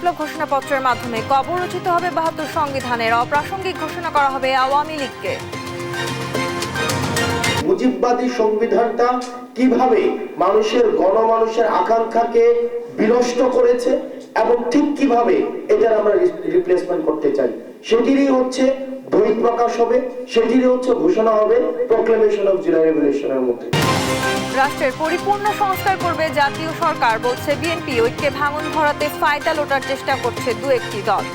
বিপ্লব ঘোষণাপত্রের মাধ্যমে কবর রচিত হবে ৭২ সংবিধানের, অপ্রাসঙ্গিক ঘোষণা করা হবে আওয়ামী লীগকে। মুজিববাদী সংবিধানটা কিভাবে গণমানুষের আকাঙ্ক্ষাকে বিনষ্ট করেছে এবং ঠিক কিভাবে এটার আমরা রিপ্লেসমেন্ট করতে চাই, সেটিরই হচ্ছে বই প্রকাশ হবে, সেটিরই হচ্ছে ঘোষণা হবে প্রোক্লেমেশন অফ জুলাই রেভলিউশনের মধ্যে। রাষ্ট্রের পরিপূর্ণ সংস্কার করবে জাতীয় সরকার, বলছে বিএনপি। ঐক্যে ভাঙন ধরাতে ফায়দা লোটার চেষ্টা করছে দু একটি দল।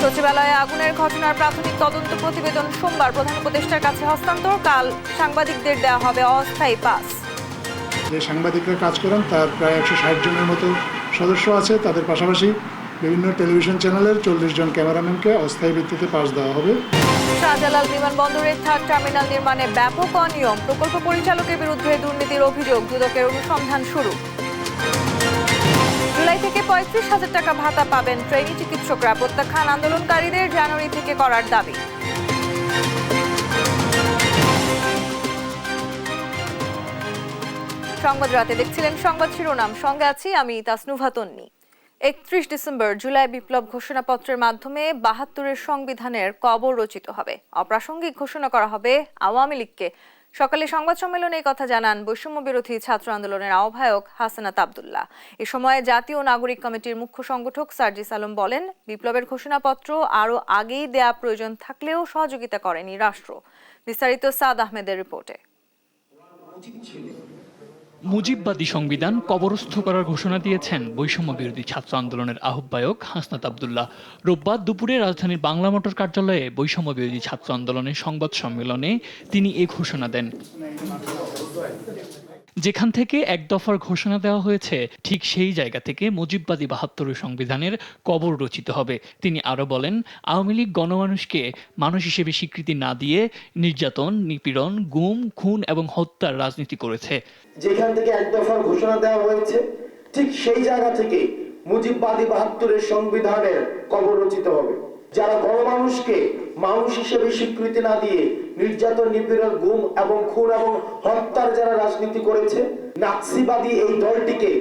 সচিবালয়ে আগুনের ঘটনার প্রাথমিক তদন্ত প্রতিবেদন সোমবার প্রধান উপদেষ্টার কাছে হস্তান্তর। কাল সাংবাদিকদের দেওয়া হবে অস্থায়ী পাস। যে সাংবাদিকরা কাজ করেন তার প্রায় 160 জনের মতো সদস্য আছে। তাদের পাশাপাশি বিভিন্ন টেলিভিশন চ্যানেলের 40 জন ক্যামেরাম্যানকে অস্থায়ী ভিত্তিতে পাস দেওয়া হবে। শাহজালাল বিমানবন্দরের থার্ড টার্মিনাল নির্মাণে ব্যাপক অনিয়ম, প্রকল্প পরিচালকের বিরুদ্ধে দুর্নীতির অভিযোগ, দুদকের অনুসন্ধান শুরু। জুলাই থেকে 35,000 টাকা ভাতা পাবেন ট্রেনি চিকিৎসকরা, প্রত্যাখ্যান আন্দোলনকারীদের, জানুয়ারি থেকে করার দাবি। সংবাদ রাতে দেখছিলেন সংবাদ শিরোনাম, সঙ্গে আছি আমি তাসনুভা তন্নি। 31 ডিসেম্বর জুলাই বিপ্লব ঘোষণাপত্রের মাধ্যমে ৭২ সংবিধানের কবর রচিত হবে, অপ্রাসঙ্গিক ঘোষণা করা হবে আওয়ামী লীগকে। সকালে সংবাদ সম্মেলনে এই কথা জানান বৈষম্য বিরোধী ছাত্র আন্দোলনের আহ্বায়ক হাসনাত আব্দুল্লাহ। এ সময় জাতীয় নাগরিক কমিটির মুখ্য সংগঠক সার্জিস আলম বলেন, বিপ্লবের ঘোষণাপত্র আরও আগেই দেয়া প্রয়োজন থাকলেও সহযোগিতা করেনি রাষ্ট্র। বিস্তারিত সাদ আহমেদের রিপোর্টে। মুজিববাদী সংবিধান কবরস্থ করার ঘোষণা দিয়েছেন বৈষম্য বিরোধী ছাত্র আন্দোলনের আহ্বায়ক হাসনাত আব্দুল্লাহ। রোববার দুপুরে রাজধানীর বাংলা মোটর কার্যালয়ে বৈষম্য বিরোধী ছাত্র আন্দোলনের সংবাদ সম্মেলনে তিনি এ ঘোষণা দেন। যেখান থেকে এক দফার ঘোষণা দেওয়া হয়েছে, ঠিক সেই জায়গা থেকে মুজিববাদী ৭২ সংবিধানের কবর রচিত হবে। তিনি আরো বলেন, আওয়ামী লীগ গণমানুষকে মানুষ হিসেবে স্বীকৃতি না দিয়ে নির্যাতন, নিপীড়ন, গুম, খুন এবং হত্যার রাজনীতি করেছে। যেখান থেকে এক দফার ঘোষণা দেওয়া হয়েছে, ঠিক সেই জায়গা থেকে মুজিববাদী ৭২ সংবিধানের কবর রচিত হবে। যারা গণমানুষকে মানুষ হিসেবে স্বীকৃতি না দিয়ে নির্যাতন, নিপীড়ন, গুম এবং খুন এবং হত্যার যারা রাজনীতি করেছে, নাৎসিবাদী এই দলটিকে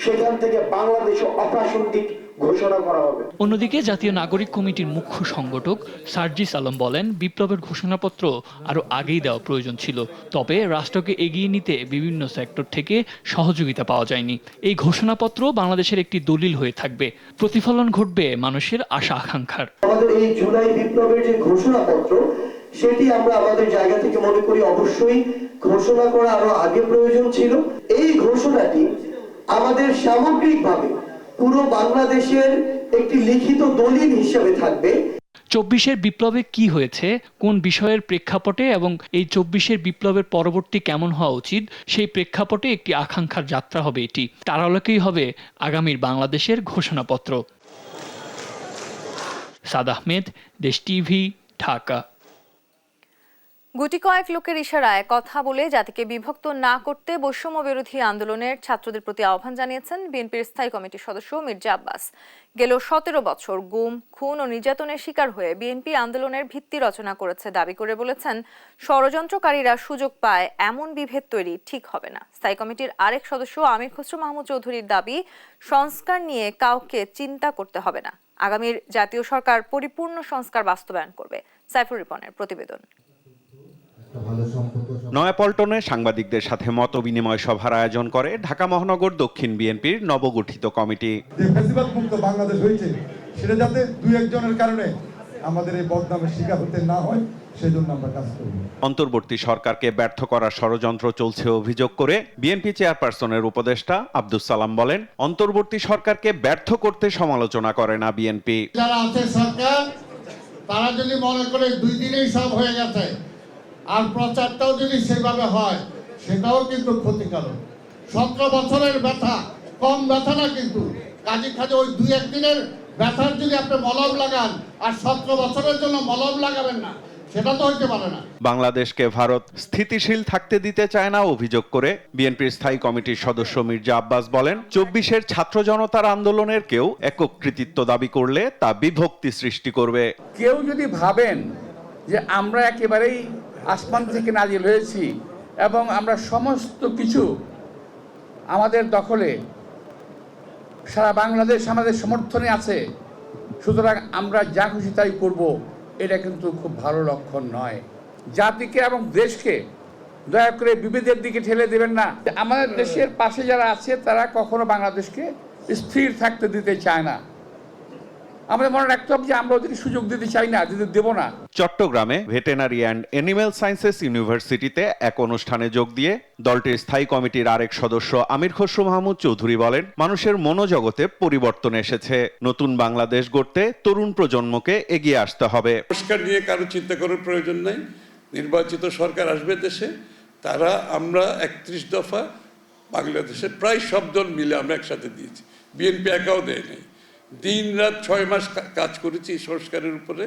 সেখান থেকে বাংলাদেশে অপ্রাসঙ্গিক ঘোষণা করা হবে। অন্যদিকে জাতীয় নাগরিক কমিটির মুখ্য সংগঠক সার্জিস আলম বলেন, বিপ্লবের ঘোষণাপত্র আরও আগেই দেওয়া প্রয়োজন ছিল, তবে রাষ্ট্রকে এগিয়ে নিতে বিভিন্ন সেক্টর থেকে সহযোগিতা পাওয়া যায়নি। এই ঘোষণাপত্র বাংলাদেশের একটি দলিল হয়ে থাকবে, প্রতিফলন ঘটবে মানুষের আশা আকাঙ্ক্ষার। আমাদের এই জুলাই বিপ্লবের যে ঘোষণাপত্র, সেটি আমরা আমাদের জায়গা থেকে মনে করি অবশ্যই ঘোষণা করা আরো আগে প্রয়োজন ছিল। এই ঘোষণাটি আমাদের সামগ্রিকভাবে পুরো বাংলাদেশের একটি লিখিত দলিল হিসেবে থাকবে। ২৪-এর বিপ্লবে কি হয়েছে, কোন বিষয়ের প্রেক্ষাপটে এবং এই ২৪-এর বিপ্লবের পরবর্তী কেমন হওয়া উচিত, সেই প্রেক্ষাপটে একটি আকাঙ্ক্ষার যাত্রা হবে এটি। তার আলোকেই হবে আগামীর বাংলাদেশের ঘোষণাপত্র। সাদ আহমেদ, দেশ টিভি, ঢাকা। গুটি কয়েক লোকের ইশারায় কথা বলে জাতিকে বিভক্ত না করতে বৈষম্য বিরোধী আন্দোলনের ছাত্রদের প্রতি আহ্বান জানিয়েছেন বিএনপির স্থায়ী কমিটির সদস্য মির্জা আব্বাস। গেল ১৭ বছর গুম, খুন ও নির্যাতনের শিকার হয়ে বিএনপি আন্দোলনের ভিত্তি রচনা করেছে দাবি করে বলেছেন, ষড়যন্ত্রকারীরা সুযোগ পায় এমন বিভেদ তৈরি ঠিক হবে না। স্থায়ী কমিটির আরেক সদস্য আমির খসরু মাহমুদ চৌধুরীর দাবি, সংস্কার নিয়ে কাউকে চিন্তা করতে হবে না, আগামীর জাতীয় সরকার পরিপূর্ণ সংস্কার বাস্তবায়ন করবে। সাইফুর রিপনের প্রতিবেদন। নয়াপল্টনে সাংবাদিকদের সাথে মত বিনিময় সভার আয়োজন করে ঢাকা মহানগর দক্ষিণ বিএনপির নবগঠিত কমিটি। ফ্যাসিবাদ মুক্ত বাংলাদেশ হয়েছে, সেটা যাতে দুই একজনের কারণে আমাদের এই বদনামের শিকার হতে না হয়, সেজন্য আমরা কাজ করব। অন্তর্বর্তী সরকারকে ব্যর্থ করার ষড়যন্ত্র চলছে অভিযোগ করে বিএনপি চেয়ারপারসনের উপদেষ্টা আব্দুস সালাম বলেন, অন্তর্বর্তী সরকারকে ব্যর্থ করতে সমালোচনা করে না বিএনপি। যারা আছে সরকার, তারা যদি মনে করে 2 দিনেই সব হয়ে গেছে, আর প্রচারটাও যদি সেভাবে হয়, সেটাও কিন্তু ক্ষতিকারক। 17 বছরের ব্যথা কম ব্যথা না, কিন্তু কাজে ওই 2-1 দিনের ব্যথার যদি আপনি মলম লাগান আর 17 বছরের জন্য মলম লাগাবেন না, সেটা তো হইতে পারে না। বাংলাদেশকে ভারত স্থিতিশীল থাকতে দিতে চায় না অভিযোগ করে বিএনপির স্থায়ী কমিটির সদস্য মির্জা আব্বাস বলেন, 24-এর ছাত্র জনতার আন্দোলনের কেউ একক কৃতিত্ব দাবি করলে তা বিভক্তি সৃষ্টি করবে। কেউ যদি ভাবেন যে আমরা একেবারেই আসমান থেকে নাজিল হয়েছি এবং আমরা সমস্ত কিছু আমাদের দখলে, সারা বাংলাদেশ আমাদের সমর্থনে আছে, সুতরাং আমরা যা খুশি তাই করব, এটা কিন্তু খুব ভালো লক্ষণ নয়। জাতিকে এবং দেশকে দয়া করে বিভেদের দিকে ঠেলে দেবেন না। আমাদের দেশের পাশে যারা আছে তারা কখনো বাংলাদেশকে স্থির থাকতে দিতে চায় না। আমাদের মনে রাখতে হবে যে আমরা ওদেরকে সুযোগ দিতে চাই না, দিতে দেব না। চট্টগ্রামে ভেটেনারি অ্যান্ড অ্যানিম্যাল সায়েন্সেস ইউনিভার্সিটিতে এক অনুষ্ঠানে যোগ দিয়ে দলটির স্থায়ী কমিটির আরেক সদস্য আমির খসরু মাহমুদ চৌধুরী বলেন, মানুষের মনোজগতে পরিবর্তন এসেছে। নতুন বাংলাদেশ গড়তে তরুণ প্রজন্মকে এগিয়ে আসতে হবে। সংস্কার নিয়ে কারো চিন্তা করার প্রয়োজন নাই। নির্বাচিত সরকার আসবে দেশে, তারা আমরা 31 দফা বাংলাদেশের প্রায় সব দল মিলে আমরা একসাথে দিয়েছি। বিএনপি একাও দেয় নাই। দিন রাত 6 মাস কাজ করেছি সংস্কারের উপরে।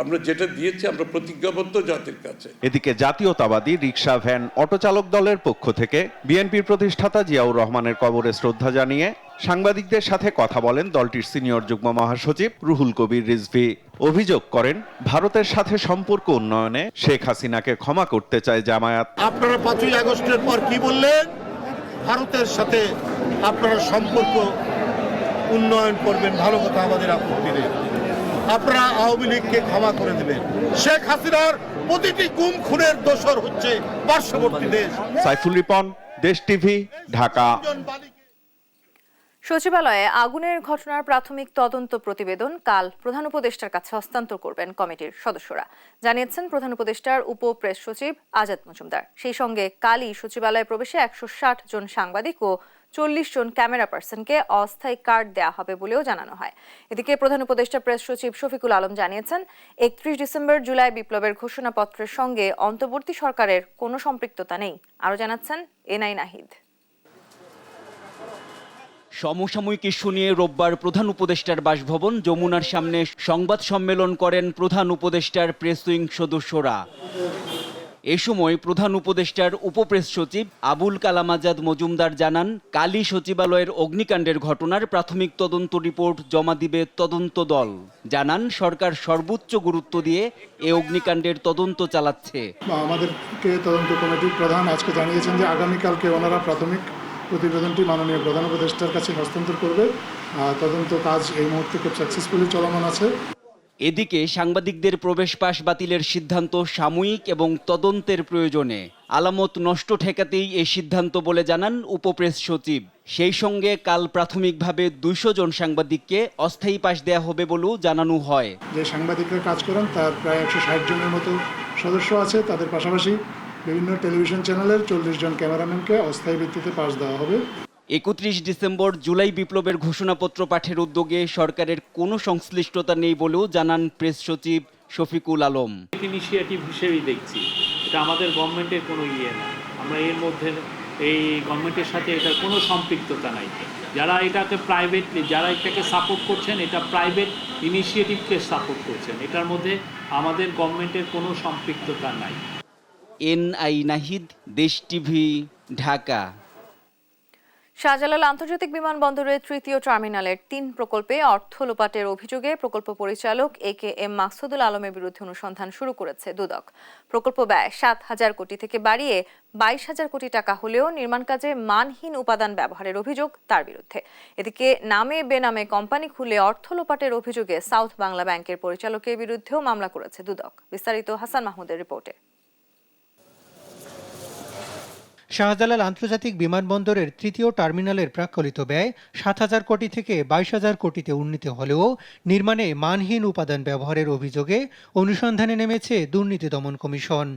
আমরা যেটা দিয়েছি আমরা প্রতিজ্ঞাবদ্ধ জাতির কাছে। এদিকে জাতীয়তাবাদী রিকশা ভ্যান অটো চালক দলের পক্ষ থেকে বিএনপির প্রতিষ্ঠাতা জিয়াউর রহমানের কবরে শ্রদ্ধা জানিয়ে সাংবাদিকদের সাথে কথা বলেন দলটির সিনিয়র যুগ্ম মহাসচিব রুহুল কবির রিজভী। অভিযোগ করেন, ভারতের সাথে সম্পর্ক উন্নয়নে শেখ হাসিনাকে ক্ষমা করতে চায় জামায়াত। আপনারা 5ই আগস্টের পর কি বললেন? ভারতের সাথে আপনারা সম্পর্ক উন্নয়ন করবেন, ভালো কথা, আমাদের আপত্তি নেই। আপনারা আওয়ামী লীগকে ক্ষমা করে দেবেন। শেখ হাসিনার প্রতিটি গুম খুনের দোষর হচ্ছে পার্শ্ববর্তী দেশ। সাইফুল রিপন, দেশ টিভি, ঢাকা। সচিবালয়ে আগুনের ঘটনার প্রাথমিক তদন্ত প্রতিবেদন কাল প্রধান উপদেষ্টার কাছে হস্তান্তর করবেন কমিটির সদস্যরা, জানিয়েছেন প্রধান উপদেষ্টার উপ প্রেস সচিব আজাদ মজুমদার। সেই সঙ্গে কালই সচিবালয়ে প্রবেশে 160 জন সাংবাদিক ও 40 জন ক্যামেরা পার্সনকে অস্থায়ী কার্ড দেওয়া হবে বলেও জানানো হয়। এদিকে প্রধান উপদেষ্টা প্রেস সচিব শফিকুল আলম জানিয়েছেন, 31 ডিসেম্বর জুলাই বিপ্লবের ঘোষণাপত্রের সঙ্গে অন্তর্বর্তী সরকারের কোনো সম্পৃক্ততা নেই। আরও জানাচ্ছেন এনআই নাহিদ। সমসাময়িক ইস্যু নিয়ে রোববার প্রধান উপদেষ্টার বাসভবন যমুনার সামনে সংবাদ সম্মেলন করেন প্রধান উপদেষ্টার প্রেস উইং সদস্যরা। এ সময় প্রধান উপদেষ্টার উপপ্রেস সচিব আবুল কালাম আজাদ মজুমদার জানান, কালই সচিবালয়ের অগ্নিকাণ্ডের ঘটনার প্রাথমিক তদন্ত রিপোর্ট জমা দিবে তদন্ত দল। জানান, সরকার সর্বোচ্চ গুরুত্ব দিয়ে এ অগ্নিকাণ্ডের তদন্ত চালাচ্ছে। আমাদেরকে তদন্ত কমিটির প্রধান আজকে জানিয়েছেন যে আগামীকালকে ওনারা প্রাথমিক প্রতিবেদনটি মাননীয় প্রধান উপদেষ্টার কাছে হস্তান্তর করবে। তদন্ত কাজ এই মুহূর্তে খুব সাকসেসফুলি চলমান আছে। এদিকে সাংবাদিকদের প্রবেশ পাস বাতিলের সিদ্ধান্ত সাময়িক এবং তদন্তের প্রয়োজনে আলামত নষ্ট ঠেকাতেই এই সিদ্ধান্ত বলে জানান উপপ্রেস সচিব। সেই সঙ্গে কাল প্রাথমিকভাবে 200 জন সাংবাদিককে অস্থায়ী পাস দেওয়া হবে বলেও জানানো হয়। যে সাংবাদিকরা কাজ করেন তার প্রায় 160 জনের মতো সদস্য আছে। তাদের পাশাপাশি বিভিন্ন টেলিভিশন চ্যানেলের 40 জন ক্যামেরাম্যানকে অস্থায়ী ভিত্তিতে পাস দেওয়া হবে। 31 ডিসেম্বর জুলাই বিপ্লবের ঘোষণাপত্র পাঠের উদ্যোগে সরকারের কোনো সংশ্লিষ্টতা নেই বলেও জানান প্রেস সচিব শফিকুল আলম। ইনিশিয়েটিভ হিসেবেই দেখছি, এটা আমাদের গভর্নমেন্টের কোনো ইয়ে না। আমরা এর মধ্যে এই গভর্নমেন্টের সাথে এটার কোনো সম্পৃক্ততা নাই। যারা এটাকে প্রাইভেটলি, যারা এটাকে সাপোর্ট করছেন, এটা প্রাইভেট ইনিশিয়েটিভকে সাপোর্ট করছেন। এটার মধ্যে আমাদের গভর্নমেন্টের কোনো সম্পৃক্ততা নাই। এনআই নাহিদ, দেশ টিভি, ঢাকা। শাহজালাল আন্তর্জাতিক বিমানবন্দরের 3য় টার্মিনালের 3 প্রকল্পে অর্থ লোপাটের অভিযোগে প্রকল্প পরিচালক AKM মাকসুদুল আলমের বিরুদ্ধে অনুসন্ধান শুরু করেছে দুদক। প্রকল্প ব্যয় 7,000 কোটি থেকে বাড়িয়ে 22,000 কোটি টাকা হলেও নির্মাণ কাজে মানহীন উপাদান ব্যবহারের অভিযোগ তার বিরুদ্ধে। এদিকে নামে বেনামে কোম্পানি খুলে অর্থ লোপাটের অভিযোগে সাউথ বাংলা ব্যাংকের পরিচালকের বিরুদ্ধেও মামলা করেছে দুদক। বিস্তারিত হাসান মাহমুদের রিপোর্টে। শাহজালাল আন্তর্জাতিক বিমানবন্দরের 3য় টার্মিনালের প্রাক্কলিত ব্যয় 7,000 কোটি থেকে 22,000 কোটিতে উন্নীত হলেও নির্মাণে মানহীন উপাদান ব্যবহারের অভিযোগে অনুসন্ধানে নেমেছে দুর্নীতি দমন কমিশন।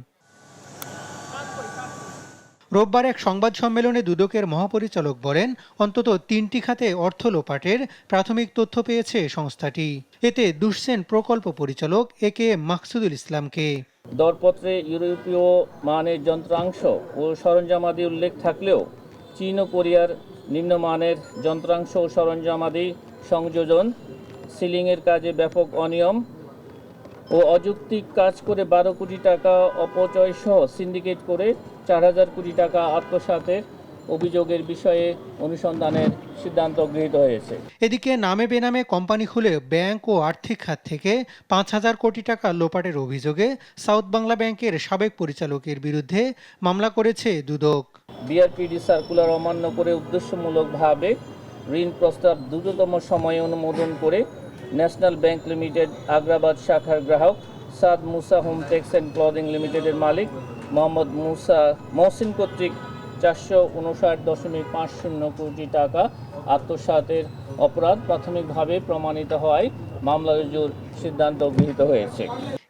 রোববার এক সংবাদ সম্মেলনে দুদকের মহাপরিচালক বলেন, অন্তত 3টি খাতে অর্থ লোপাটের প্রাথমিক তথ্য পেয়েছে সংস্থাটি। এতে দুষছেন প্রকল্প পরিচালক AKM মাকসুদুল ইসলামকে। দরপত্রে ইউরোপীয় মানের যন্ত্রাংশ ও সরঞ্জামাদি উল্লেখ থাকলেও চীন ও কোরিয়ার নিম্নমানের যন্ত্রাংশ ও সরঞ্জামাদি সংযোজন, সিলিংয়ের কাজে ব্যাপক অনিয়ম ও অযৌক্তিক কাজ করে 12 কোটি টাকা অপচয় সহ সিন্ডিকেট করে 4,000 কোটি টাকা আত্মসাতের অভিযোগের বিষয়ে অনুসন্ধানের সিদ্ধান্ত গৃহীত হয়েছে। এদিকে নামে বেনামে কোম্পানি খুলে ব্যাংক ও আর্থিক খাত থেকে 5,000 কোটি টাকা লোপাটের অভিযোগে সাউথ বাংলা ব্যাংকের সাবেক পরিচালকের বিরুদ্ধে মামলা করেছে দুদক। BRPD সার্কুলার অমান্য করে উদ্দেশ্যমূলকভাবে ঋণ প্রস্তাব দ্রুততম সময়ে অনুমোদন করে ন্যাশনাল ব্যাংক লিমিটেড আগ্রাবাদ শাখার গ্রাহক সাদ মুসা হোম টেক্স অ্যান্ড ক্লদিং লিমিটেডের মালিক মোহাম্মদ মহসিন কর্তৃক 459.50 কোটি টাকা আত্মসাতের অপরাধ প্রাথমিকভাবে প্রমাণিত হওয়ায় মামলা রুজুর সিদ্ধান্ত গৃহীত হয়েছে।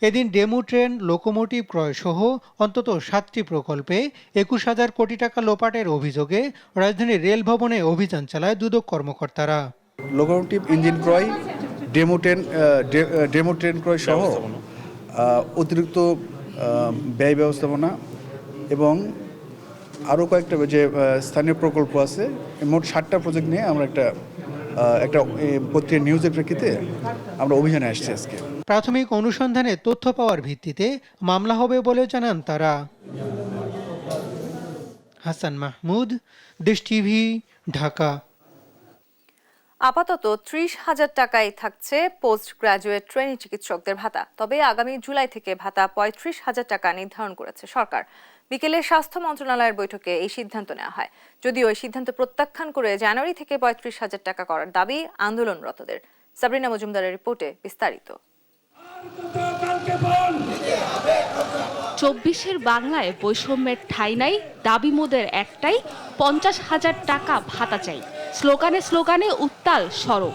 এদিন ডেমু ট্রেন, লোকোমোটিভ ক্রয় সহ অন্তত 7টি প্রকল্পে 21,000 কোটি টাকা লোপাটের অভিযোগে রাজধানীর রেল ভবনে অভিযান চালায় দুদক কর্মকর্তারা। লোকোমোটিভ ইঞ্জিন ক্রয়, ডেমো ট্রেন ক্রয় সহ অতিরিক্ত ব্যয় ব্যবস্থাপনা এবং আরও কয়েকটা যে স্থানীয় প্রকল্প আছে, মোট 7টা প্রজেক্ট নিয়ে আমরা একটা পত্রিকার নিউজের প্রেক্ষিতে আমরা অভিযানে আসছি আজকে। প্রাথমিক অনুসন্ধানে তথ্য পাওয়ার ভিত্তিতে মামলা হবে বলে জানান তারা। হাসান মাহমুদ, দেশ টিভি, ঢাকা। আপাতত 30,000 টাকায় থাকছে পোস্ট গ্রাজুয়েট ট্রেনি চিকিৎসকদের ভাতা। তবে আগামী জুলাই থেকে ভাতা 35,000 টাকা নির্ধারণ করেছে সরকার। বিকেলে স্বাস্থ্য মন্ত্রণালয়ের বৈঠকে এই সিদ্ধান্ত নেওয়া হয়। যদিও এই সিদ্ধান্ত প্রত্যাখ্যান করে জানুয়ারি থেকে 35,000 টাকা করার দাবি আন্দোলনরতদের। সাবরিনা মজুমদারের রিপোর্টে বিস্তারিত। 24-এর বাংলায় বৈষম্যের ঠাঁই নাই, দাবি মোদের একটাই, 50,000 টাকা ভাতা চাই। স্লোগানে স্লোগানে উত্তাল সড়ক।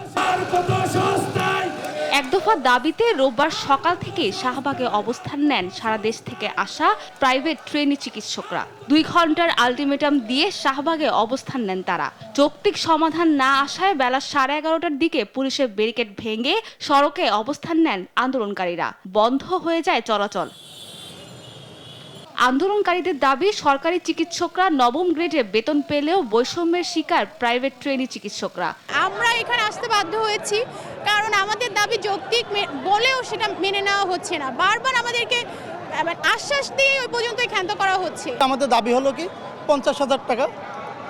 এক দফা দাবিতে রোববার সকাল থেকে শাহবাগে অবস্থান নেন সারা দেশ থেকে আসা প্রাইভেট ট্রেনি চিকিৎসকরা। 2 ঘন্টার আলটিমেটাম দিয়ে শাহবাগে অবস্থান নেন তারা। যৌক্তিক সমাধান না আসায় বেলা 11:30টার দিকে পুলিশের ব্যারিকেড ভেঙে সড়কে অবস্থান নেন আন্দোলনকারীরা। বন্ধ হয়ে যায় চলাচল। আন্দোলনকারীদের দাবি, সরকারি চিকিৎসকরা নবম গ্রেডে বেতন পেলেও বৈষম্যের শিকার প্রাইভেট ট্রেনি চিকিৎসকরা। আমরা এখানে আসতে বাধ্য হয়েছি কারণ আমাদের দাবি যৌক্তিক বলেও সেটা মেনে নেওয়া হচ্ছে না। বারবার আমাদেরকে আশ্বাস দিয়ে ওই পর্যন্ত ক্ষান্ত করা হচ্ছে। আমাদের দাবি হলো কি 50,000 টাকা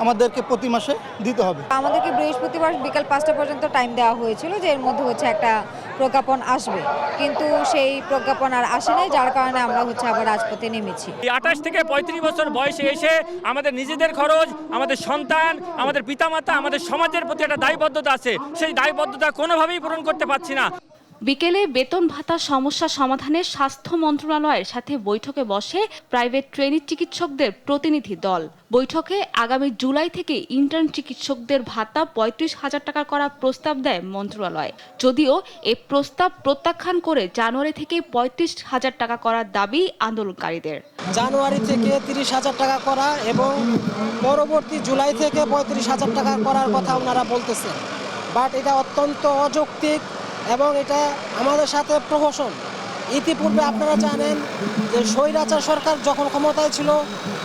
আমাদেরকে প্রতি মাসে দিতে হবে। আমাদেরকে বৃহস্পতিবার বিকাল 5টা পর্যন্ত টাইম দেওয়া হয়েছিল যে এর মধ্যে একটা প্রজ্ঞাপন আসবে, কিন্তু সেই প্রজ্ঞাপন আর আসে নাই, যার কারণে আমরা আবার রাজপথে নেমেছি। 28 থেকে 35 বছর বয়সে এসে আমাদের নিজেদের খরচ, আমাদের সন্তান, আমাদের পিতামাতা, আমাদের সমাজের প্রতি একটা দায়বদ্ধতা আছে, সেই দায়বদ্ধতা কোনোভাবেই পূরণ করতে পারছি না। বিকেলে বেতন ভাতা সমস্যা সমাধানে স্বাস্থ্য মন্ত্রণালয়ের সাথে বৈঠকে বসে প্রাইভেট ট্রেনি চিকিৎসকদের প্রতিনিধি দল। বৈঠকে আগামী জুলাই থেকে ইন্টার্ন চিকিৎসকদের ভাতা 35,000 টাকা করার প্রস্তাব দেয় মন্ত্রণালয়। যদিও এই প্রস্তাব প্রত্যাখ্যান করে জানুয়ারি থেকে 35,000 টাকা করার দাবি আন্দোলনকারীদের। জানুয়ারি থেকে 30,000 টাকা করা এবং পরবর্তী জুলাই থেকে 35,000 টাকা করার কথা ওনারা বলতেছেন, বাট এটা অত্যন্ত অযৌক্তিক এবং এটা আমাদের সাথে প্রহসন। ইতিপূর্বে আপনারা জানেন যে স্বৈরাচার সরকার যখন ক্ষমতায় ছিল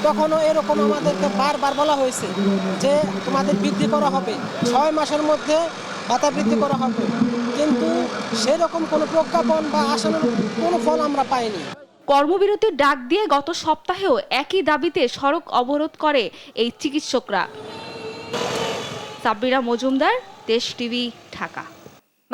তখনও এরকম আমাদেরকে বারবার বলা হয়েছে যে তোমাদের বৃদ্ধি করা হবে, 6 মাসের মধ্যে ভাতা বৃদ্ধি করা হবে, কিন্তু সেরকম কোনো প্রজ্ঞাপন বা আসানোর কোনো ফল আমরা পাইনি। কর্মবিরতির ডাক দিয়ে গত সপ্তাহেও একই দাবিতে সড়ক অবরোধ করে এই চিকিৎসকরা। সাবরিনা মজুমদার, দেশ টিভি, ঢাকা।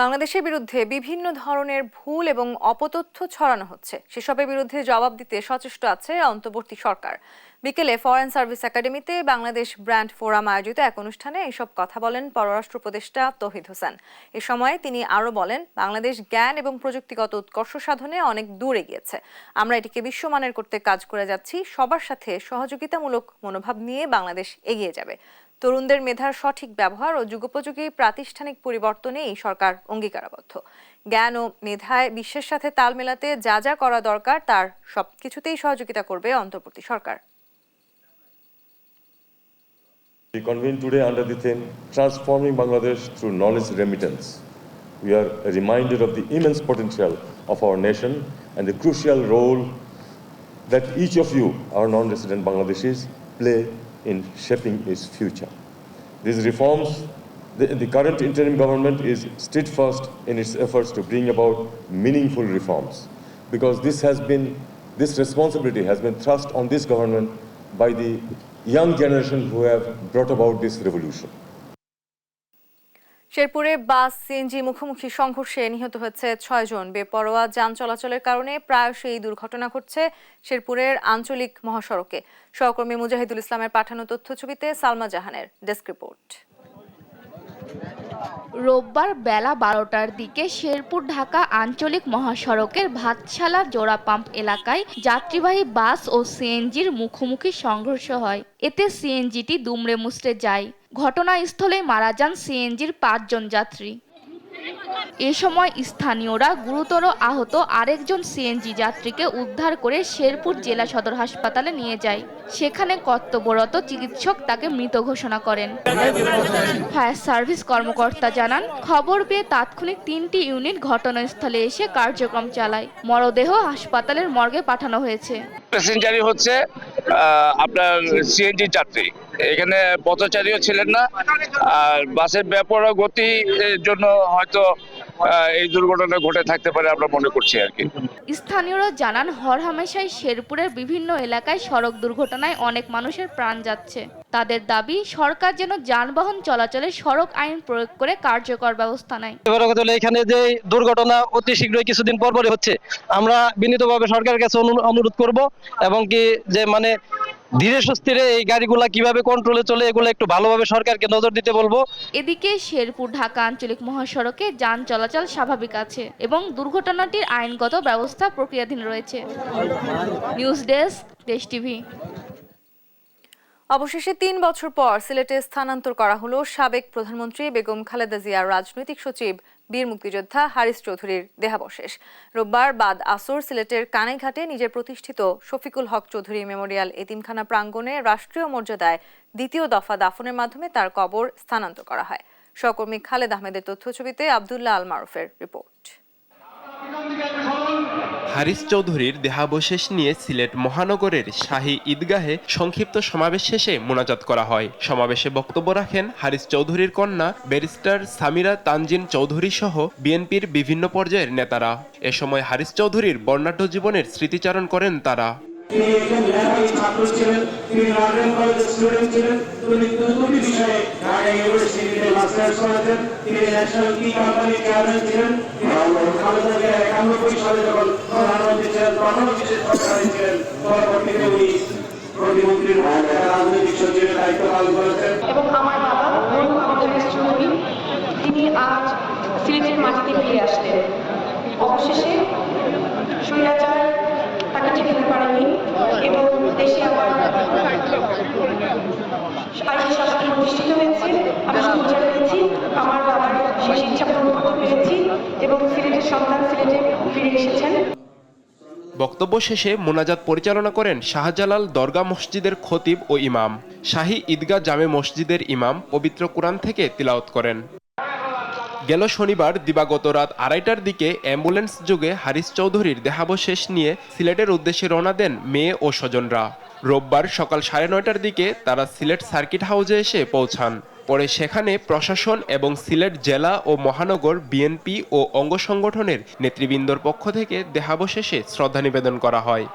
বাংলাদেশের বিরুদ্ধে বিভিন্ন ধরনের ভুল এবং অপতথ্য ছড়ানো হচ্ছে, সেসবের বিরুদ্ধে জবাব দিতে সচেষ্ট আছে অন্তর্বর্তী সরকার। বিকেলে ফরেন সার্ভিস একাডেমিতে বাংলাদেশ ব্র্যান্ড ফোরাম আয়োজিত এক অনুষ্ঠানে এসব কথা বলেন পররাষ্ট্র উপদেষ্টা তৌহিদ হোসেন। এ সময় তিনি আরও বলেন, বাংলাদেশ জ্ঞান এবং প্রযুক্তিগত উৎকর্ষ সাধনে অনেক দূর এগিয়েছে। আমরা এটিকে বিশ্বমানের করতে কাজ করে যাচ্ছি। সবার সাথে সহযোগিতামূলক মনোভাব নিয়ে বাংলাদেশ এগিয়ে যাবে। তরুণদের মেধার সঠিক ব্যবহার ও যুগোপযোগী প্রাতিষ্ঠানিক পরিবর্তনে এই সরকার অঙ্গীকারাবদ্ধ। জ্ঞান ও মেধায় বিশ্বের সাথে তাল মেলাতে যা যা করা দরকার তার সবকিছুতেই সহযোগিতা করবে অন্তর্বর্তী সরকার। We convene today under the theme Transforming Bangladesh through Knowledge Remittance. We are reminded of the immense potential of our nation and the crucial role that each of you, our non-resident Bangladeshis, play in shaping its future. These reforms, the current interim government is steadfast in its efforts to bring about meaningful reforms, because this responsibility has been thrust on this government by the young generation who have brought about this revolution. শেরপুরে বাস CNG মুখোমুখি সংঘর্ষে নিহত হয়েছে 6 জন। বেপরোয়া যান চলাচলের কারণে প্রায়শই এই দুর্ঘটনা ঘটছে শেরপুরের আঞ্চলিক মহাসড়কে। সহকর্মী মুজাহিদুল ইসলামের পাঠানো তথ্যছবিতে সালমা জাহানের ডেস্ক রিপোর্ট। রোববার বেলা 12টার দিকে শেরপুর ঢাকা আঞ্চলিক মহাসড়কের ভাতশালা জোড়া পাম্প এলাকায় যাত্রীবাহী বাস ও সিএনজির মুখোমুখি সংঘর্ষ হয়। এতে সিএনজিটি দুমড়ে মুচড়ে যায়। ঘটনাস্থলেই মারা যান সিএনজির 5 জন যাত্রী। এ সময় স্থানীয়রা গুরুতর আহত আরেকজন সিএনজি যাত্রীকে উদ্ধার করে শেরপুর জেলা সদর হাসপাতালে নিয়ে যায়। সেখানে কর্তব্যরত চিকিৎসক তাকে মৃত ঘোষণা করেন। ফায়ার সার্ভিস কর্মকর্তা জানান, খবর পেয়ে তাৎক্ষণিক 3টি ইউনিট ঘটনাস্থলে এসে কার্যক্রম চালায়। মরদেহ হাসপাতালের মর্গে পাঠানো হয়েছে। প্যাসেঞ্জারই হচ্ছে আপনার সিএনজি যাত্রী, এখানে পথচারীও ছিলেন না। আর বাসের বেপরোয়া গতির জন্য হয়তো এই দুর্ঘটনা ঘটে থাকতে পারে আমরা মনে করছি আর কি। স্থানীয়রা জানান, হরহামেশাই শেরপুরের বিভিন্ন এলাকায় সড়ক দুর্ঘটনায় অনেক মানুষের প্রাণ যাচ্ছে। তাদের দাবি, সরকার যেন যানবাহন চলাচলে সড়ক আইন প্রয়োগ করে কার্যকর ব্যবস্থা নেয়। এখানে যে দুর্ঘটনা অতি শীঘ্রই কিছুদিন পরপরই হচ্ছে, আমরা বিনীতভাবে সরকারের কাছে অনুরোধ করব এবং কি যে মানে ধীরে সুস্থিরে এই গাড়িগুলা কিভাবে কন্ট্রোলে চলে এগুলো একটু ভালোভাবে সরকারকে নজর দিতে বলবো। এদিকে শেরপুর ঢাকা আঞ্চলিক মহাসড়কে যান চলাচল স্বাভাবিক আছে এবং দুর্ঘটনাটির আইনগত ব্যবস্থা প্রক্রিয়াধীন রয়েছে। নিউজ ডেস্ক, দেশ টিভি। অবশেষে 3 বছর পর সিলেটে স্থানান্তর করা হলো সাবেক প্রধানমন্ত্রী বেগম খালেদা জিয়ার রাজনৈতিক সচিব বীর মুক্তিযোদ্ধা হারিস চৌধুরীর দেহাবশেষ। রোববার বাদ আসর সিলেটের কানাইঘাটে নিজের প্রতিষ্ঠিত শফিকুল হক চৌধুরী মেমোরিয়াল এতিমখানা প্রাঙ্গণে রাষ্ট্রীয় মর্যাদায় দ্বিতীয় দফা দাফনের মাধ্যমে তার কবর স্থানান্তর করা হয়। সহকর্মী খালেদ আহমেদের তথ্যছবিতে আব্দুল্লাহ আল মারুফের রিপোর্ট। হারিস চৌধুরীর দেহাবশেষ নিয়ে সিলেট মহানগরের শাহী ঈদগাহে সংক্ষিপ্ত সমাবেশ শেষে মোনাজাত করা হয়। সমাবেশে বক্তব্য রাখেন হারিস চৌধুরীর কন্যা ব্যারিস্টার সামিরা তানজিন চৌধুরী সহ বিএনপির বিভিন্ন পর্যায়ের নেতারা। এ সময় হারিস চৌধুরীর বর্ণাঢ্য জীবনের স্মৃতিচারণ করেন তারা। তিনি একজন মেধাবী ছাত্র ছিলেন, তিনি লন্ডন কলেজের স্টুডেন্ট ছিলেন, তিনি দুটি বিষয়ে ঢাকা ইউনিভার্সিটিতে মাস্টার্স করেছেন, তিনি ন্যাশনাল টি কোম্পানি চেয়ারম্যান ছিলেন, খালেদা জিয়া 91 সালে যখন প্রধানমন্ত্রী ছিলেন তখন বিশেষ সরকারি ছিলেন, পরবর্তীতে উনি প্রতিমন্ত্রীর রাজনৈতিক সচিবের দায়িত্ব পালন করেছেন। এবং আমার বাবা চৌধুরী, তিনি আজ সিলেটের মাটিতে ফিরে আসলেন। অবশেষে স্বৈরাচার তাকে ঠেকাতে পারেনি এবং দেশে আবার শাসন প্রতিষ্ঠিত হয়েছে। আমি সুবিচার পেয়েছি, আমার বাবার শেষ ইচ্ছা পূরণ করতে পেরেছি এবং সিলেটের সন্তান সিলেটে ফিরে এসেছেন। বক্তব্য শেষে মোনাজাত পরিচালনা করেন শাহজালাল দরগা মসজিদের খতিব ও ইমাম। শাহী ঈদগাহ জামে মসজিদের ইমাম পবিত্র কুরআন থেকে তিলাওয়াত করেন। গেল শনিবার দিবাগত রাত 2:30টার দিকে অ্যাম্বুলেন্স যোগে হারিস চৌধুরীর দেহাবশেষ নিয়ে সিলেটের উদ্দেশ্যে রওনা দেন মেয়ে ও স্বজনরা। রোববার সকাল 9:30টার দিকে তারা সিলেট সার্কিট হাউসে এসে পৌঁছান। পরে সেখানে প্রশাসন এবং সিলেট জেলা ও মহানগর বিএনপি ও অঙ্গ সংগঠনের নেতৃবৃন্দর পক্ষ থেকে দেহাবশেষে শ্রদ্ধা নিবেদন করা হয়।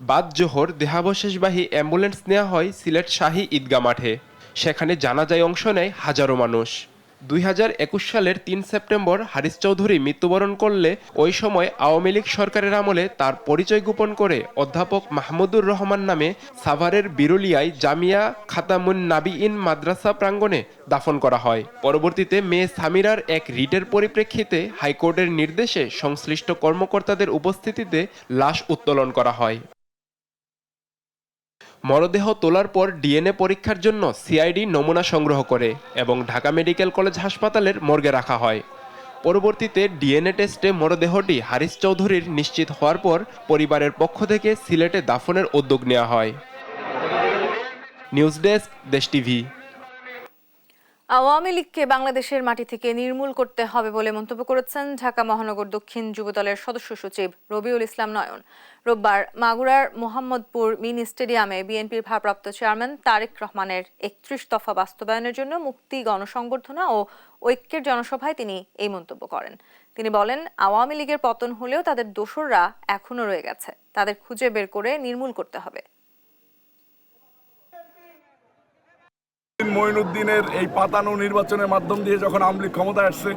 বাদ জোহর দেহাবশেষবাহী অ্যাম্বুলেন্স নেওয়া হয় সিলেট শাহী ঈদগাহ মাঠে। সেখানে জানাজায় অংশ নেয় হাজারো মানুষ। 2021 সালের 3 সেপ্টেম্বর হারিস চৌধুরী মৃত্যুবরণ করলে ওই সময় আওয়ামী লীগ সরকারের আমলে তার পরিচয় গোপন করে অধ্যাপক মাহমুদুর রহমান নামে সাভারের বিরুলিয়ায় জামিয়া খাতামুন নাবিইন মাদ্রাসা প্রাঙ্গণে দাফন করা হয়। পরবর্তীতে মেয়ে সামিরার এক রিটের পরিপ্রেক্ষিতে হাইকোর্টের নির্দেশে সংশ্লিষ্ট কর্মকর্তাদের উপস্থিতিতে লাশ উত্তোলন করা হয়। মরদেহ তোলার পর ডিএনএ পরীক্ষার জন্য সিআইডি নমুনা সংগ্রহ করে এবং ঢাকা মেডিকেল কলেজ হাসপাতালের মর্গে রাখা হয়। পরবর্তীতে ডিএনএ টেস্টে মরদেহটি হারিস চৌধুরীর নিশ্চিত হওয়ার পর পরিবারের পক্ষ থেকে সিলেটে দাফনের উদ্যোগ নেওয়া হয়। নিউজ ডেস্ক, দেশ টিভি। আওয়ামী লীগকে বাংলাদেশের মাটি থেকে নির্মূল করতে হবে বলে মন্তব্য করেছেন ঢাকা মহানগর দক্ষিণ যুবদলের সদস্য সচিব রবিউল ইসলাম নয়ন। রোববার মাগুরার মোহাম্মদপুর মিনি স্টেডিয়ামে বিএনপির ভারপ্রাপ্ত চেয়ারম্যান তারেক রহমানের 31 দফা বাস্তবায়নের জন্য মুক্তি গণসংবর্ধনা ও ঐক্যের জনসভায় তিনি এই মন্তব্য করেন। তিনি বলেন, আওয়ামী লীগের পতন হলেও তাদের দোসররা এখনো রয়ে গেছে, তাদের খুঁজে বের করে নির্মূল করতে হবে। মঈনুদ্দিনের এই পাতানো নির্বাচনের মাধ্যম দিয়ে যখন আওয়ামী লীগ ক্ষমতায় আসছে,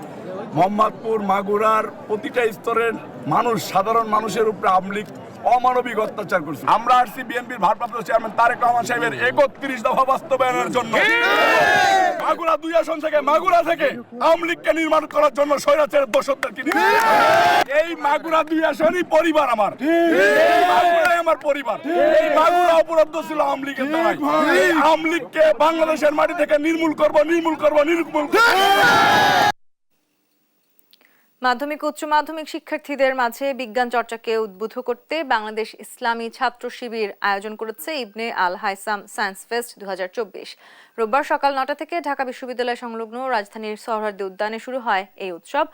মোহাম্মদপুর মাগুরার প্রতিটা স্তরের মানুষ, সাধারণ মানুষের উপরে আওয়ামী লীগ অমানবিক অত্যাচার করছে। আমরা আসছি বিএনপির ভারপ্রাপ্ত চেয়ারম্যান তারেক রহমান সাহেবের 31 দফা বাস্তবায়নের জন্য। মাগুরা 2 আসন থেকে মাগুরা থেকে আওয়ামী লীগকে নির্মাণ করার জন্য স্বৈরাচারের দোষরদেরকে এই মাগুরা 2 আসনই পরিবার আমার, এই মাগুরাই আমার পরিবার। এই মাগুরা অপরাধ ছিল আওয়ামী লীগের দ্বারাই। এই আওয়ামী লীগকে বাংলাদেশের মাটি থেকে নির্মূল করব। মাধ্যমিক উচ্চ মাধ্যমিক শিক্ষার্থীদের মাঝে বিজ্ঞান চর্চাকে উদ্বুদ্ধ করতে বাংলাদেশ ইসলামী ছাত্র শিবির আয়োজন করেছে ইবনে আল হাইসাম সায়েন্স ফেস্ট 2024। রোববার সকাল 9টা থেকে ঢাকা বিশ্ববিদ্যালয় সংলগ্ন রাজধানীর সোহরাওয়ার্দী উদ্যানে শুরু হয় এই উৎসব।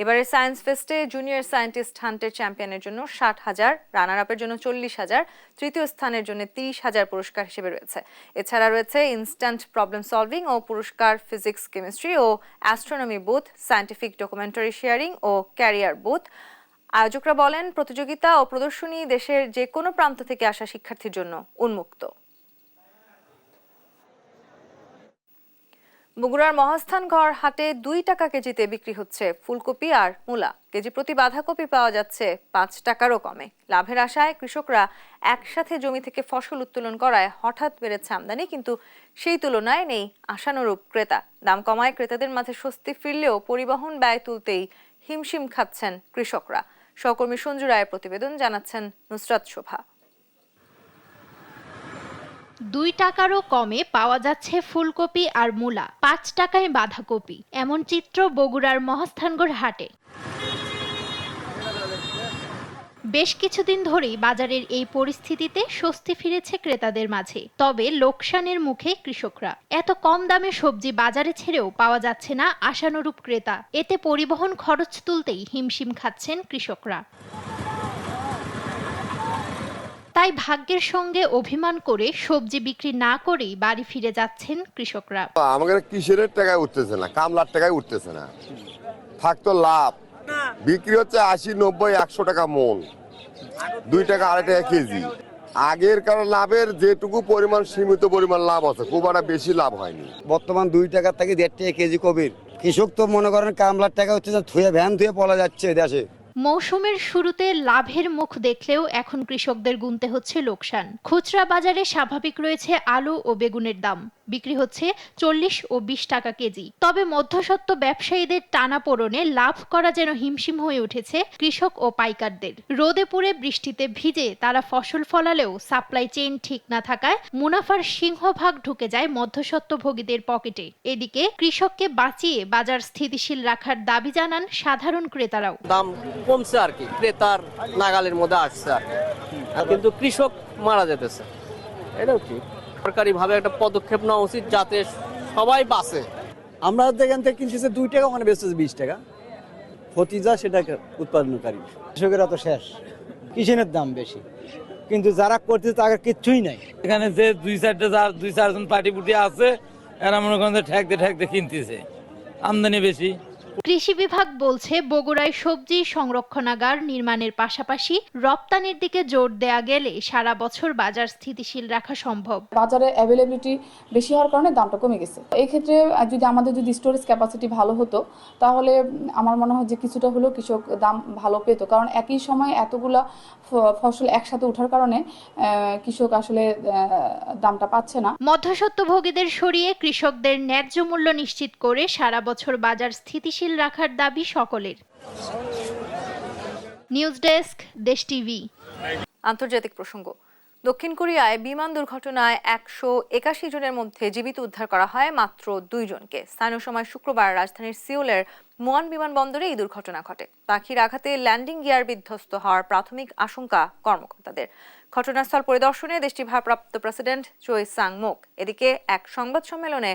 এবারে সায়েন্স ফেস্টে জুনিয়র সায়েন্টিস্ট হান্টের চ্যাম্পিয়নের জন্য 60,000, রানার আপের জন্য 40,000, তৃতীয় স্থানের জন্য 30,000 পুরস্কার হিসেবে রয়েছে। এছাড়া রয়েছে ইনস্ট্যান্ট প্রবলেম সলভিং ও পুরস্কার, ফিজিক্স, কেমিস্ট্রি ও astronomy booth, scientific documentary sharing ও ক্যারিয়ার বুথ। আয়োজকরা বলেন, প্রতিযোগিতা ও প্রদর্শনী দেশের যে কোনো প্রান্ত থেকে আসা শিক্ষার্থীর জন্য উন্মুক্ত। বগুড়ার মহাস্থানগড় হাটে 2 টাকা কেজিতে বিক্রি হচ্ছে ফুলকপি আর মূলা। কেজি প্রতি বাঁধাকপি পাওয়া যাচ্ছে 5 টাকারও কমে। লাভের আশায় কৃষকরা একসাথে জমি থেকে ফসল উত্তোলন করায় হঠাৎ বেড়েছে আমদানি, কিন্তু সেই তুলনায় নেই আশানুরূপ ক্রেতা। দাম কমায় ক্রেতাদের মাঝে স্বস্তি ফিরলেও পরিবহন ব্যয় তুলতেই হিমশিম খাচ্ছেন কৃষকরা। সহকর্মী সঞ্জু রায়ের প্রতিবেদন, জানাচ্ছেন নুসরাত শোভা। 2 টাকারও কমে পাওয়া যাচ্ছে ফুলকপি আর মূলা, 5 টাকায় বাঁধাকপি। এমন চিত্র বগুড়ার মহাস্থানগড় হাটে। বেশ কিছুদিন ধরেই বাজারের এই পরিস্থিতিতে স্বস্তি ফিরেছে ক্রেতাদের মাঝে, তবে লোকসানের মুখে কৃষকরা। এত কম দামে সবজি বাজারে ছেড়েও পাওয়া যাচ্ছে না আশানুরূপ ক্রেতা। এতে পরিবহন খরচ তুলতেই হিমশিম খাচ্ছেন কৃষকরা। তাই ভাগ্যের সঙ্গে অভিমান করে সবজি বিক্রি না করেই বাড়ি ফিরে যাচ্ছেন কৃষকরা। আমাদের কিসের টাকায় উঠতেছে না, কামলার টাকায় উঠতেছে না। থাকতো লাভ, বিক্রি হচ্ছে 80, 90, 100 টাকা মন, 2 টাকা 2.5 টাকা কেজি। আগের কারণ লাভের যেটুকু পরিমাণ সীমিত পরিমাণ লাভ আছে, খুব একটা বেশি লাভ হয়নি। বর্তমান 2 টাকা থেকে 1.5 টাকা কেজি কবির। কৃষক তো মনে করেন কামলার টাকা উঠতেছে, থুয়ে ভ্যান ধুয়ে পলা যাচ্ছে দেশে। মৌসুমের শুরুতে লাভের মুখ দেখলেও এখন কৃষকদের গুনতে হচ্ছে লোকসান। খুচরা বাজারে স্বাভাবিক রয়েছে আলু ও বেগুনের দাম, বিক্রি হচ্ছে 40 ও 20 টাকা কেজি। তবে মধ্যস্বত্ব ব্যবসায়ীদের টানাপোড়েনে লাভ করা যেন হিমশিম হয়ে উঠেছে কৃষক ও পাইকারদের। রোদে পুড়ে বৃষ্টিতে ভিজে তারা ফসল ফলালেও সাপ্লাই চেইন ঠিক না থাকায় মুনাফার সিংহভাগ ঢুকে যায় মধ্যস্বত্বভোগীদের পকেটে। এদিকে কৃষককে বাঁচিয়ে বাজার স্থিতিশীল রাখার দাবি জানান সাধারণ ক্রেতারাও। দাম কমছে আর কি, ক্রেতার নাগালের মধ্যে আসছে আর কিন্তু কৃষক মারা যেতেছে। এটাও ঠিক, সরকারি ভাবে একটা পদক্ষেপ নেওয়া উচিত যাতে সবাই বাঁচে। আমরা যেখান থেকে কিনতেছি 2 টাকা, ওখানে বেচতেছে 20 টাকা। ক্ষতি যা সেটা উৎপাদনকারী কৃষকেরা তো শেষ, কিষেনের দাম বেশি, কিন্তু যারা করতেছে তাদের কিচ্ছুই নাই। এখানে যে 2-4 জন পার্টি পুটি আছে, এরা মনে করেন ঠেকতে কিনতেছে, আমদানি বেশি। কৃষি বিভাগ বলছে, বগুড়ায় সবজি সংরক্ষণাগার নির্মাণের পাশাপাশি রপ্তানির দিকে জোর দেয়া গেলে সারা বছর বাজার স্থিতিশীল রাখা সম্ভব। বাজারে অ্যাভেলেবিলিটি বেশি হওয়ার কারণে দামটা কমে গেছে। এই ক্ষেত্রে আমাদের স্টোরেজ ক্যাপাসিটি ভালো হতো, তাহলে আমার মনে হয় যে কিছুটা হলেও কৃষক দাম ভালো পেত। কারণ একই সময় এতগুলা ফসল একসাথে ওঠার কারণে কৃষক আসলে দামটা পাচ্ছে না। মধ্যস্বত্বভোগীদের সরিয়ে কৃষকদের ন্যায্য মূল্য নিশ্চিত করে সারা বছর বাজার স্থিতিশীল রাখার দাবি সকলের। নিউজ ডেস্ক, দেশ টিভি। আন্তর্জাতিক প্রসঙ্গ। দক্ষিণ কোরিয়ায় বিমান দুর্ঘটনায় 181 জনের মধ্যে জীবিত উদ্ধার করা হয় মাত্র 2 জনকে। স্থানীয় সময় শুক্রবার রাজধানীর সিওলের মুয়ান বিমানবন্দরে এই দুর্ঘটনা ঘটে। পাখির আঘাতে ল্যান্ডিং গিয়ার বিধ্বস্ত হওয়ার প্রাথমিক আশঙ্কা কর্মকর্তাদের। ঘটনাস্থল পরিদর্শনে দেশটির ভারপ্রাপ্ত প্রেসিডেন্ট চোই সাং মুক। এদিকে এক সংবাদ সম্মেলনে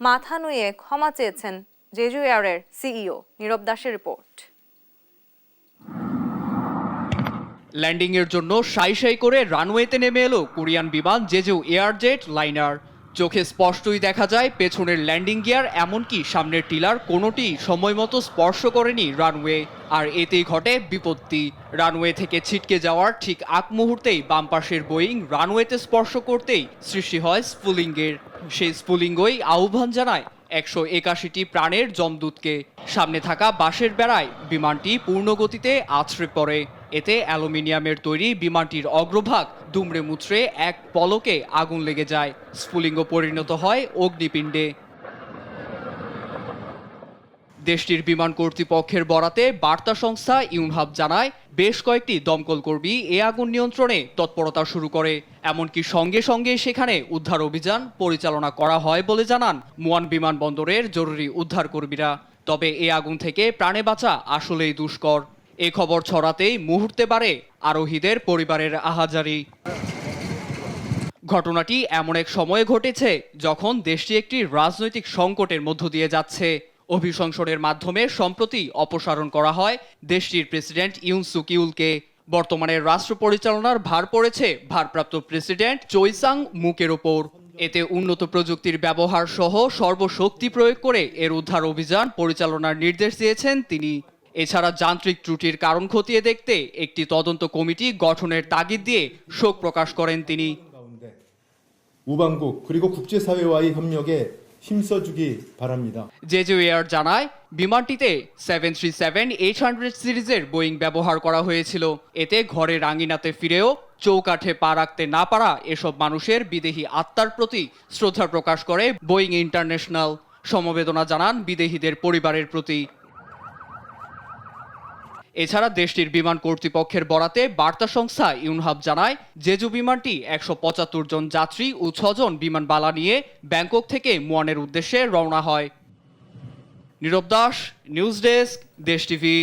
মাথা নুয়ে ক্ষমা চেয়েছেন জেজু এয়ারের সিইও। নীরব দাসের রিপোর্ট। ল্যান্ডিং এর জন্য সাই করে রানওয়েতে নেমে এলো কোরিয়ান বিমান জেজু এয়ারজেট লাইনার। চোখে স্পষ্টই দেখা যায় পেছনের ল্যান্ডিং গিয়ার এমনকি সামনের টিলার কোনোটি সময় মতো স্পর্শ করেনি রানওয়ে, আর এতেই ঘটে বিপত্তি। রানওয়ে থেকে ছিটকে যাওয়ার ঠিক আগ মুহূর্তেই বাম পাশের বোয়িং রানওয়েতে স্পর্শ করতেই সৃষ্টি হয় স্ফুলিঙ্গের। সেই স্ফুলিঙ্গই আহ্বান জানায় 181টি প্রাণের যমদূতকে। সামনে থাকা বাঁশের বেড়ায় বিমানটি পূর্ণ গতিতে আছড়ে পড়ে। এতে অ্যালুমিনিয়ামের তৈরি বিমানটির অগ্রভাগ দুমড়ে মুচড়ে এক পলকে আগুন লেগে যায়, স্ফুলিঙ্গ পরিণত হয় অগ্নিপিণ্ডে। দেশটির বিমান কর্তৃপক্ষের বরাতে বার্তা সংস্থা ইউনহাব জানায়, বেশ কয়েকটি দমকল কর্মী এ আগুন নিয়ন্ত্রণে তৎপরতা শুরু করে। এমনকি সঙ্গে সঙ্গে সেখানে উদ্ধার অভিযান পরিচালনা করা হয় বলে জানান মুয়ান বিমানবন্দরের জরুরি উদ্ধার কর্মীরা। তবে এ আগুন থেকে প্রাণে বাঁচা আসলেই দুষ্কর। এ খবর ছড়াতেই মুহূর্তে বাড়ে আরোহীদের পরিবারের আহাজারি। ঘটনাটি এমন এক সময়ে ঘটেছে যখন দেশটি একটি রাজনৈতিক সংকটের মধ্য দিয়ে যাচ্ছে। অভিশংসনের মাধ্যমে সম্প্রতি অপসারণ করা হয় দেশটির প্রেসিডেন্ট ইউন সুক ইউলকে। বর্তমানে রাষ্ট্র পরিচালনার ভার পড়েছে ভারপ্রাপ্ত প্রেসিডেন্ট চৈ সাং মুকের ওপর। এতে উন্নত প্রযুক্তির ব্যবহার সহ সর্বশক্তি প্রয়োগ করে এর উদ্ধার অভিযান পরিচালনার নির্দেশ দিয়েছেন তিনি। এছাড়া যান্ত্রিক ত্রুটির কারণ খতিয়ে দেখতে একটি তদন্ত কমিটি গঠনের তাগিদ দিয়ে শোক প্রকাশ করেন তিনি। 우방국 그리고 국제사회와의 협력에 힘써주기 바랍니다. জেজু এয়ার জানায়, বিমানটিতে 737-800 সিরিজের বোয়িং ব্যবহার করা হয়েছিল। এতে ঘরের আঙিনাতে ফিরেও চৌকাঠে পা রাখতে না পারা এসব মানুষের বিদেহী আত্মার প্রতি শ্রদ্ধা প্রকাশ করে বোয়িং ইন্টারন্যাশনাল। সমবেদনা জানান বিদেহীদের পরিবারের প্রতি। এছাড়া দেশটির বিমান কর্তৃপক্ষের বরাতে বার্তা সংস্থা ইউনহাব জানায়, জেজু বিমানটি 175 জন যাত্রী ও 6 জন বিমানবালা নিয়ে ব্যাংকক থেকে মুয়ানের উদ্দেশ্যে রওনা হয়। নীরব দাস, নিউজ ডেস্ক, দেশ টিভি।